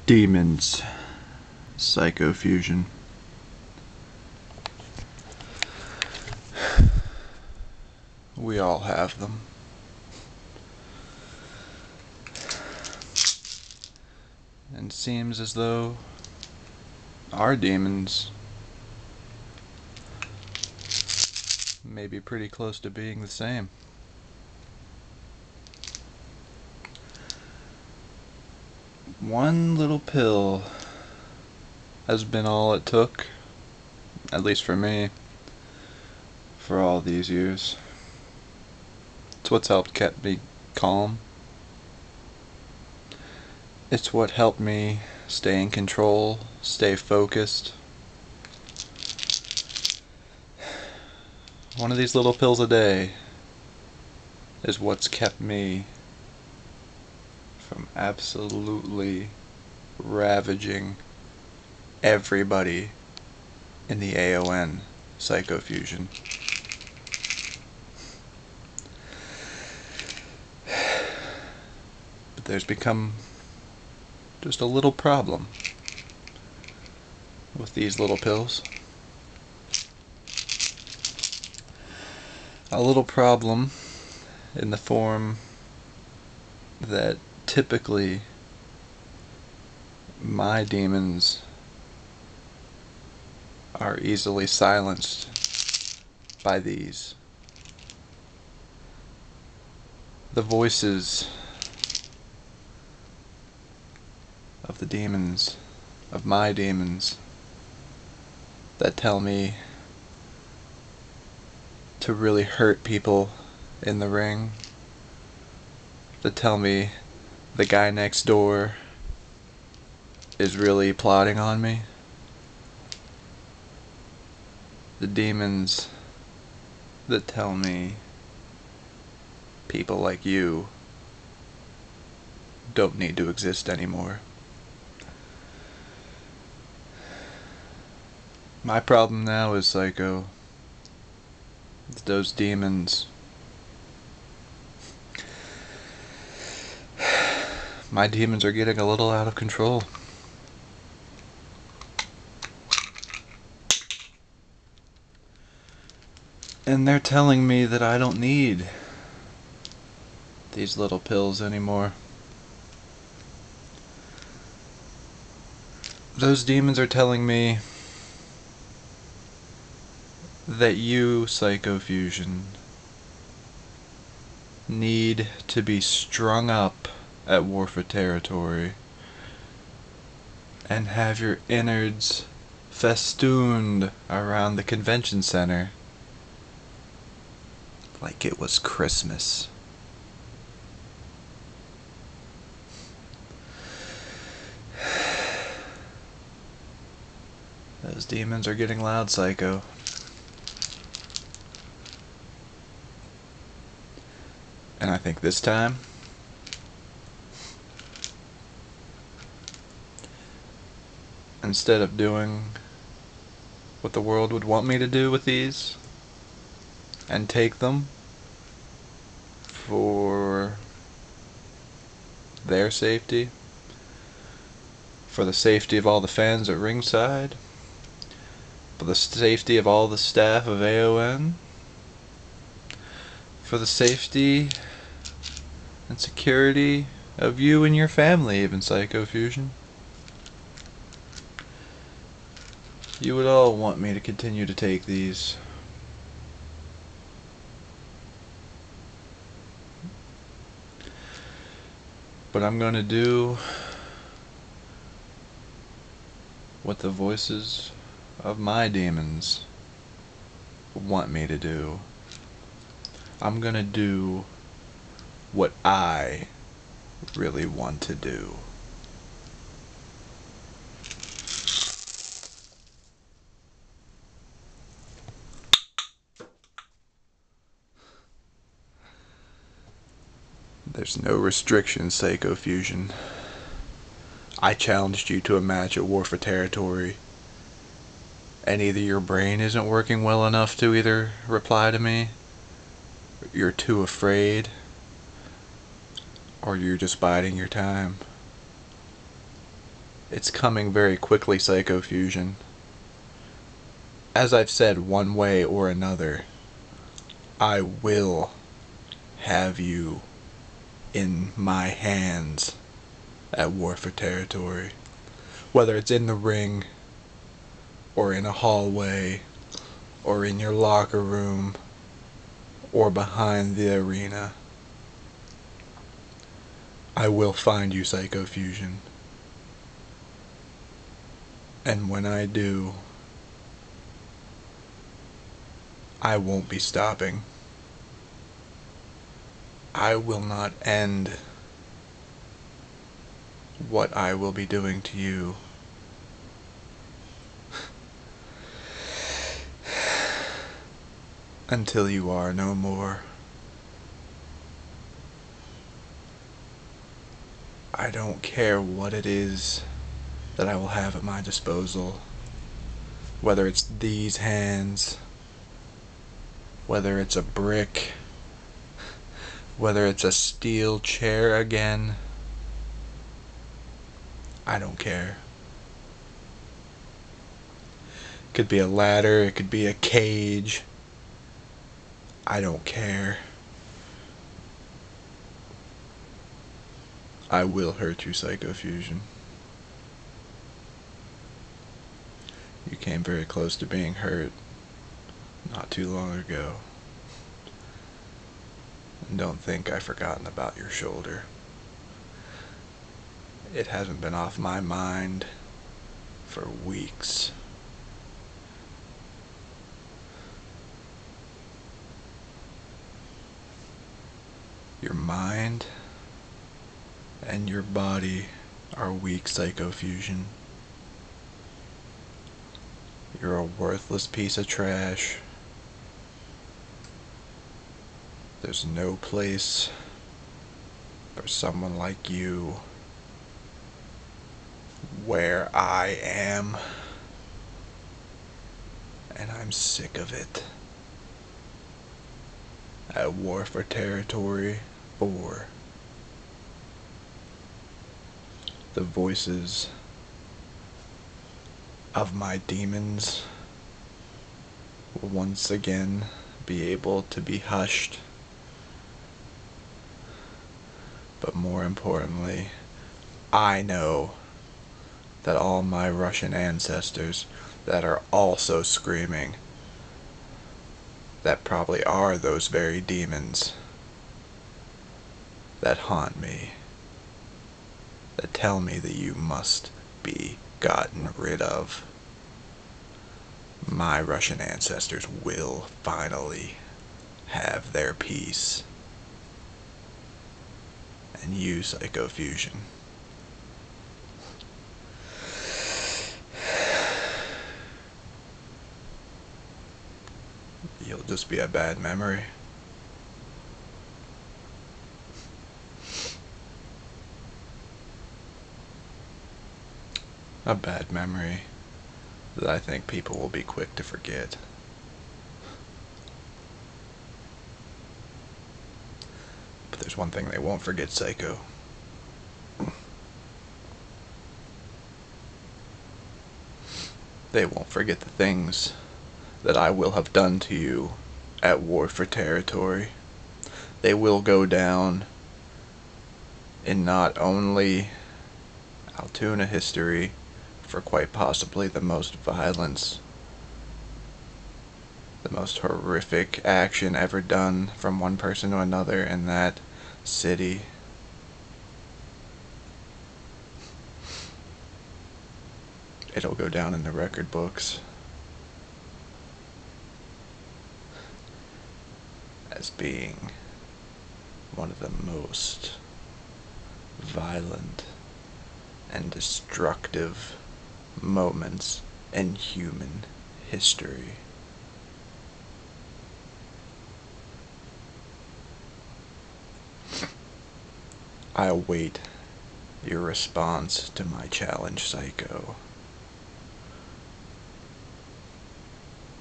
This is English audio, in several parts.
Demons. Psychofusion. We all have them. And it seems as though our demons may be pretty close to being the same. One little pill has been all it took, at least for me, for all these years. It's what's helped keep me calm. It's what helped me stay in control, stay focused. One of these little pills a day is what's kept me from absolutely ravaging everybody in the AON psychofusion. But there's become just a little problem with these little pills. A little problem in the form that typically my demons are easily silenced by these. The voices of the demons, of my demons, that tell me to really hurt people in the ring, that tell me the guy next door is really plotting on me. The demons that tell me people like you don't need to exist anymore. My problem now is Psycho. Those demons. My demons are getting a little out of control. And they're telling me that I don't need these little pills anymore. Those demons are telling me that you, Psychofusion, need to be strung up at Warfare Territory and have your innards festooned around the convention center like it was Christmas. Those demons are getting loud, Psycho. And I think this time, instead of doing what the world would want me to do with these, and take them for their safety, for the safety of all the fans at ringside, for the safety of all the staff of AON, for the safety and security of you and your family, even Psychofusion. You would all want me to continue to take these. But I'm going to do what the voices of my demons want me to do. I'm going to do what I really want to do. There's no restrictions, Psychofusion. I challenged you to a match at Warfare Territory, and either your brain isn't working well enough to either reply to me, you're too afraid, or you're just biding your time. It's coming very quickly, Psychofusion. As I've said, one way or another, I will have you in my hands at War for Territory. Whether it's in the ring, or in a hallway, or in your locker room, or behind the arena, I will find you, Psychofusion. And when I do, I won't be stopping. I will not end what I will be doing to you until you are no more. I don't care what it is that I will have at my disposal. Whether it's these hands, whether it's a brick, whether it's a steel chair again, I don't care. It could be a ladder, it could be a cage. I don't care. I will hurt you, Psychofusion. You came very close to being hurt not too long ago. And don't think I've forgotten about your shoulder. It hasn't been off my mind for weeks. Your mind and your body are weak, Psychofusion. You're a worthless piece of trash. There's no place for someone like you where I am. And I'm sick of it. At War for Territory 4. The voices of my demons will once again be able to be hushed. But more importantly, I know that all my Russian ancestors that are also screaming, that probably are those very demons that haunt me, that tell me that you must be gotten rid of. My Russian ancestors will finally have their peace. And you, Psychofusion, you'll just be a bad memory. A bad memory that I think people will be quick to forget. But there's one thing they won't forget, Psycho. They won't forget the things that I will have done to you at War for Territory. They will go down in not only Altoona history for quite possibly the most violence, the most horrific action ever done from one person to another in that city. It'll go down in the record books as being one of the most violent and destructive moments in human history. I await your response to my challenge, Psycho.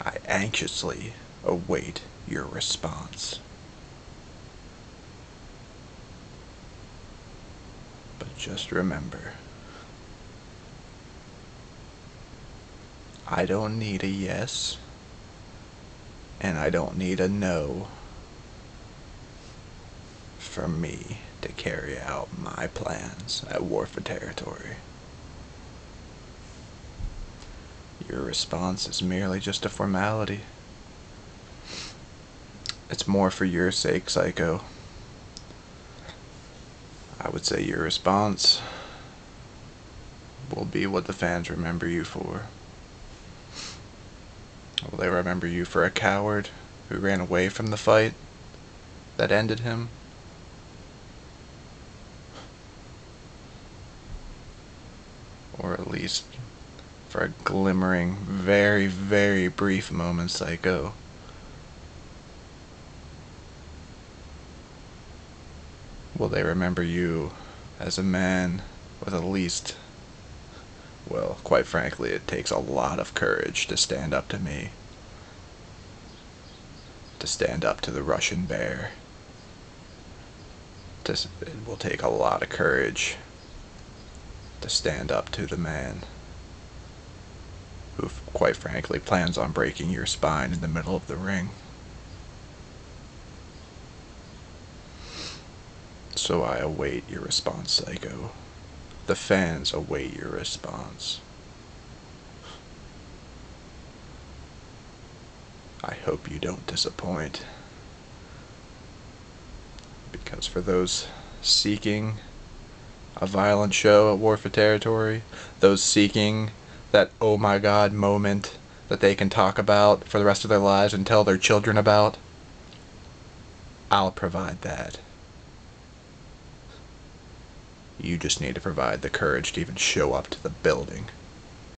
I anxiously await your response. But just remember, I don't need a yes, and I don't need a no for me to carry out my plans at War for Territory. Your response is merely just a formality. It's more for your sake, Psycho. I would say your response will be what the fans remember you for. Will they remember you for a coward who ran away from the fight that ended him? Or at least for a glimmering, very, very brief moment, Psycho, will they remember you as a man with at least, well, quite frankly, it takes a lot of courage to stand up to me, to stand up to the Russian bear. It will take a lot of courage to stand up to the man who, quite frankly, plans on breaking your spine in the middle of the ring. So I await your response, Psycho. The fans await your response. I hope you don't disappoint. Because for those seeking a violent show at War for Territory, those seeking that oh my god moment that they can talk about for the rest of their lives and tell their children about, I'll provide that. You just need to provide the courage to even show up to the building.